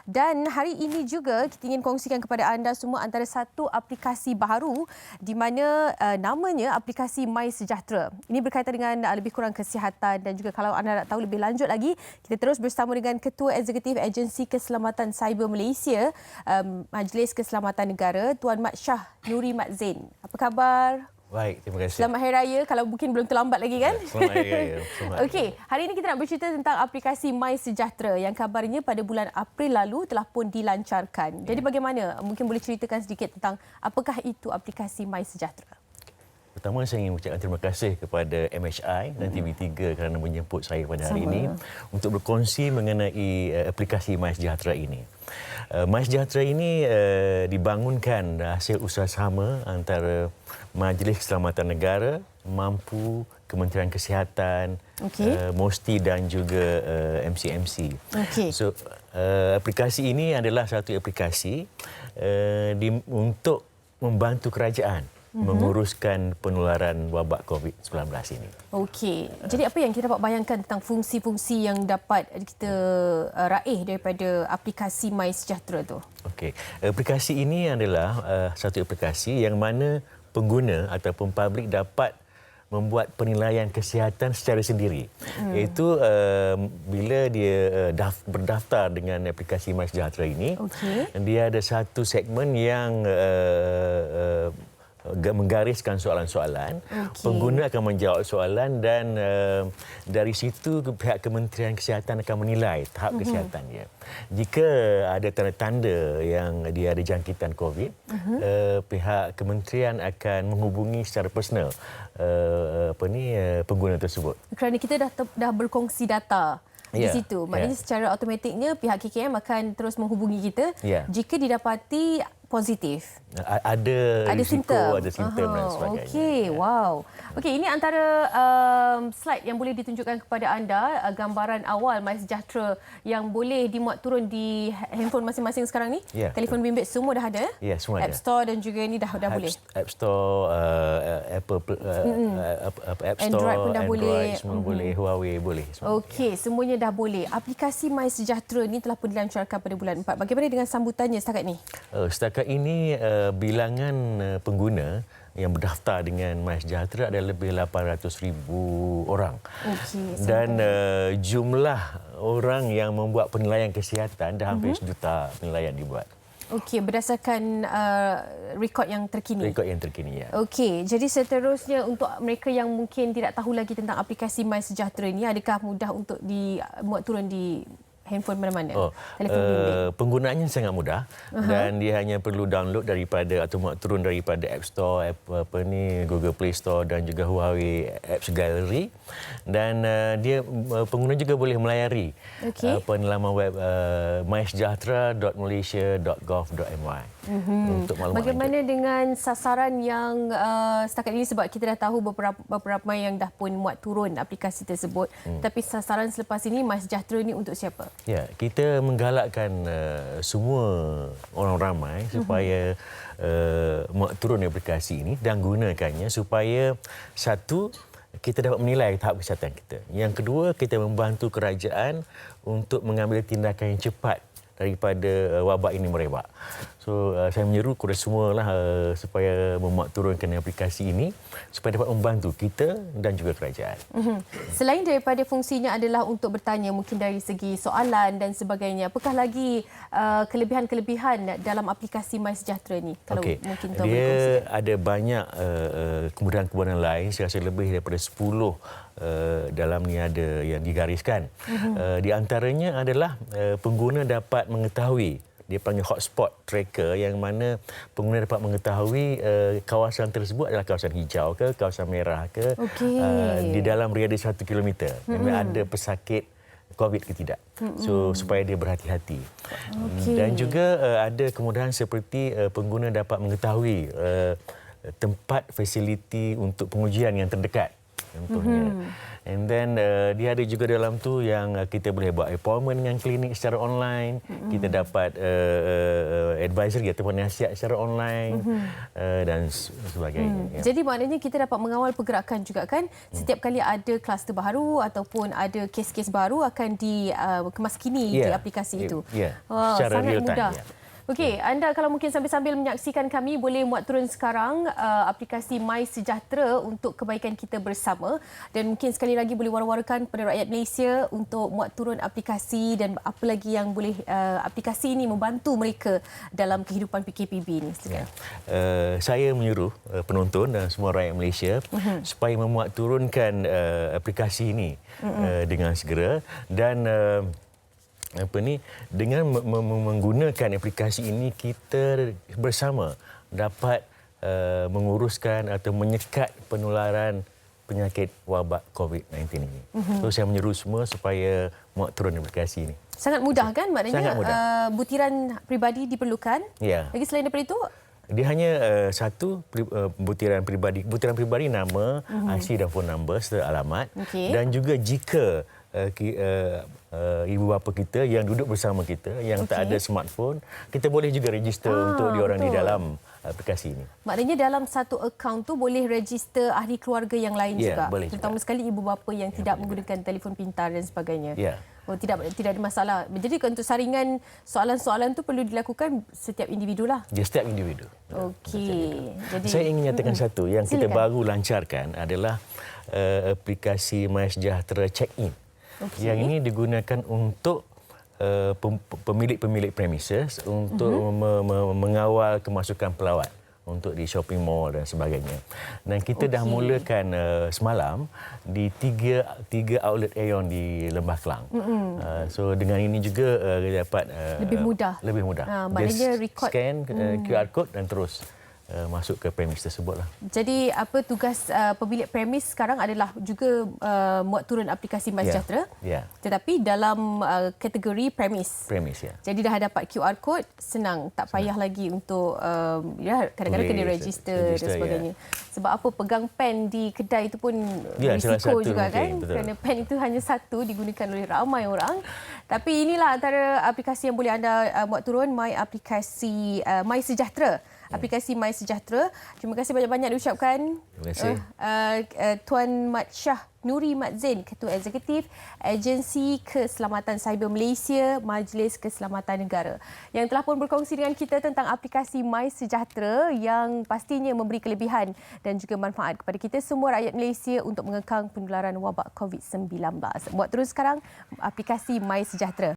Dan hari ini juga kita ingin kongsikan kepada anda semua antara satu aplikasi baru di mana namanya aplikasi MySejahtera. Ini berkaitan dengan lebih kurang kesihatan dan juga kalau anda nak tahu lebih lanjut lagi, kita terus bersama dengan Ketua Eksekutif Agensi Keselamatan Cyber Malaysia, Majlis Keselamatan Negara, Tuan Mat Shah Nuri Mat Zain. Apa khabar? Baik, terima kasih. Selamat Hari Raya, kalau mungkin belum terlambat lagi kan? Selamat Hari Raya. Okey, hari ini kita nak bercerita tentang aplikasi MySejahtera yang kabarnya pada bulan April lalu telah pun dilancarkan. Jadi bagaimana? Mungkin boleh ceritakan sedikit tentang apakah itu aplikasi MySejahtera? Pertama, saya ingin mengucapkan terima kasih kepada MHI dan TV3 kerana menjemput saya pada hari ini untuk berkongsi mengenai aplikasi MySejahtera ini. MySejahtera ini dibangunkan hasil usaha sama antara Majlis Keselamatan Negara, Mampu, Kementerian Kesihatan, MOSTI dan juga MCMC. So, aplikasi ini adalah satu aplikasi untuk membantu kerajaan menguruskan penularan wabak COVID-19 ini. Okey. Jadi apa yang kita dapat bayangkan tentang fungsi-fungsi yang dapat kita raih daripada aplikasi MySejahtera tu? Okey. Aplikasi ini adalah satu aplikasi yang mana pengguna ataupun publik dapat membuat penilaian kesihatan secara sendiri. Iaitu bila dia berdaftar dengan aplikasi MySejahtera ini, dia ada satu segmen yang menggariskan soalan-soalan. Pengguna akan menjawab soalan dan dari situ pihak Kementerian Kesihatan akan menilai tahap kesihatannya. Jika ada tanda-tanda yang dia ada jangkitan COVID, pihak kementerian akan menghubungi secara personal pengguna tersebut. Kerana kita dah berkongsi data di situ. Maknanya secara automatiknya pihak KKM akan terus menghubungi kita jika didapati positif. Ada risiko, ada simptom dan sebagainya. Okey, wow. Okey, ini antara slide yang boleh ditunjukkan kepada anda, gambaran awal MySejahtera yang boleh dimuat turun di handphone masing-masing sekarang ni. Telefon bimbit semua dah ada. Ya, semua ada. App Store dan juga ini dah boleh. App Store, Apple App Store, Android pun dah boleh. Semua boleh, Huawei boleh. Okey, semuanya dah boleh. Aplikasi MySejahtera ni telah pun dilancarkan pada bulan 4. Bagaimana dengan sambutannya setakat ni? Setakat ini bilangan pengguna yang berdaftar dengan MySejahtera ada lebih 800,000 orang. Dan jumlah orang yang membuat penilaian kesihatan dah hampir 1 juta penilaian dibuat. Okey, berdasarkan rekod yang terkini. Rekod yang terkini, ya. Okey, jadi seterusnya untuk mereka yang mungkin tidak tahu lagi tentang aplikasi MySejahtera ini, adakah mudah untuk dimuat turun di handphone mana-mana? Telefon bimbit. Penggunaannya sangat mudah dan dia hanya perlu download daripada atau muat turun daripada App Store, Google Play Store dan juga Huawei Apps Gallery. Dan dia pengguna juga boleh melayari laman web mysejahtera.malaysia.gov.my untuk maklumat. Bagaimana dengan sasaran yang setakat ini, sebab kita dah tahu beberapa ramai yang dah pun muat turun aplikasi tersebut, tapi sasaran selepas ini MySejahtera ini untuk siapa? Ya, kita menggalakkan semua orang ramai supaya muat turun aplikasi ini dan gunakannya supaya satu, kita dapat menilai tahap kesihatan kita. Yang kedua, kita membantu kerajaan untuk mengambil tindakan yang cepat daripada wabak ini merebak. So, saya menyeru kepada semualah supaya memuat turunkan aplikasi ini supaya dapat membantu kita dan juga kerajaan. Selain daripada fungsinya adalah untuk bertanya mungkin dari segi soalan dan sebagainya, apakah lagi kelebihan-kelebihan dalam aplikasi MySejahtera ini? Kalau mungkin tuan boleh kongsikan. Dia ada banyak kemudahan-kemudahan lain, saya rasa lebih daripada 10 dalam ni ada yang digariskan. Di antaranya adalah pengguna dapat mengetahui, dia panggil hotspot tracker, yang mana pengguna dapat mengetahui kawasan tersebut adalah kawasan hijau ke, kawasan merah ke, di dalam radius 1 kilometer. Ada pesakit COVID ke tidak. So, supaya dia berhati-hati. Dan juga ada kemudahan seperti pengguna dapat mengetahui tempat fasiliti untuk pengujian yang terdekat contohnya. And then dia ada juga dalam tu yang kita boleh buat appointment dengan klinik secara online. Kita dapat advisory ataupun nasihat secara online dan sebagainya. Jadi maknanya kita dapat mengawal pergerakan juga kan. Setiap kali ada kluster baru ataupun ada kes-kes baru akan dikemaskini di aplikasi itu. Secara sangat real time. mudah. Okey, anda kalau mungkin sambil-sambil menyaksikan kami boleh muat turun sekarang aplikasi My Sejahtera untuk kebaikan kita bersama, dan mungkin sekali lagi boleh war-warkan kepada rakyat Malaysia untuk muat turun aplikasi dan apa lagi yang boleh aplikasi ini membantu mereka dalam kehidupan PKPB ini. Saya menyuruh penonton dan semua rakyat Malaysia supaya memuat turunkan aplikasi ini dengan segera, dan dengan menggunakan aplikasi ini kita bersama dapat menguruskan atau menyekat penularan penyakit wabak COVID-19 ini. So saya menyeru semua supaya muat turun aplikasi ini. Sangat mudah kan? Maknanya Sangat mudah. Butiran peribadi diperlukan. Ya. Lagi selain daripada itu, Dia hanya satu butiran peribadi nama, IC dan phone number serta alamat. Dan juga jika ibu bapa kita yang duduk bersama kita yang tak ada smartphone, kita boleh juga register untuk diorang di dalam aplikasi ini. Maknanya dalam satu akaun tu boleh register ahli keluarga yang lain juga. Boleh Terutama sekali ibu bapa yang tidak menggunakan telefon pintar dan sebagainya. Ya. Oh, tidak ada masalah. Jadi untuk saringan soalan-soalan tu perlu dilakukan setiap individu lah. Dia setiap individu. Okey. Jadi saya ingin nyatakan satu yang kita baru lancarkan adalah aplikasi My Sejahtera Check-in. Yang ini digunakan untuk pemilik-pemilik premises untuk mengawal kemasukan pelawat untuk di shopping mall dan sebagainya. Dan kita dah mulakan semalam di tiga outlet Aeon di Lembah Kelang. So dengan ini juga dapat lebih mudah. Maknanya record scan QR code dan terus masuk ke premis tersebutlah. Jadi apa tugas pemilik premis sekarang adalah juga muat turun aplikasi My Sejahtera. Tetapi dalam kategori premis. Premis, ya. Jadi dah dapat QR code, senang, tak payah lagi untuk kadang-kadang kena register dan sebagainya. Sebab apa, pegang pen di kedai itu pun risiko juga kan. Kerana pen itu hanya satu digunakan oleh ramai orang. Tapi inilah antara aplikasi yang boleh anda muat turun, My Sejahtera. Aplikasi My Sejahtera. Terima kasih banyak-banyak diucapkan. Terima kasih. Tuan Mat Shah Nuri Mat Zain, Ketua Eksekutif Agensi Keselamatan Cyber Malaysia, Majlis Keselamatan Negara, yang telah pun berkongsi dengan kita tentang aplikasi My Sejahtera yang pastinya memberi kelebihan dan juga manfaat kepada kita semua rakyat Malaysia untuk mengekang penularan wabak COVID-19. Buat terus sekarang aplikasi My Sejahtera.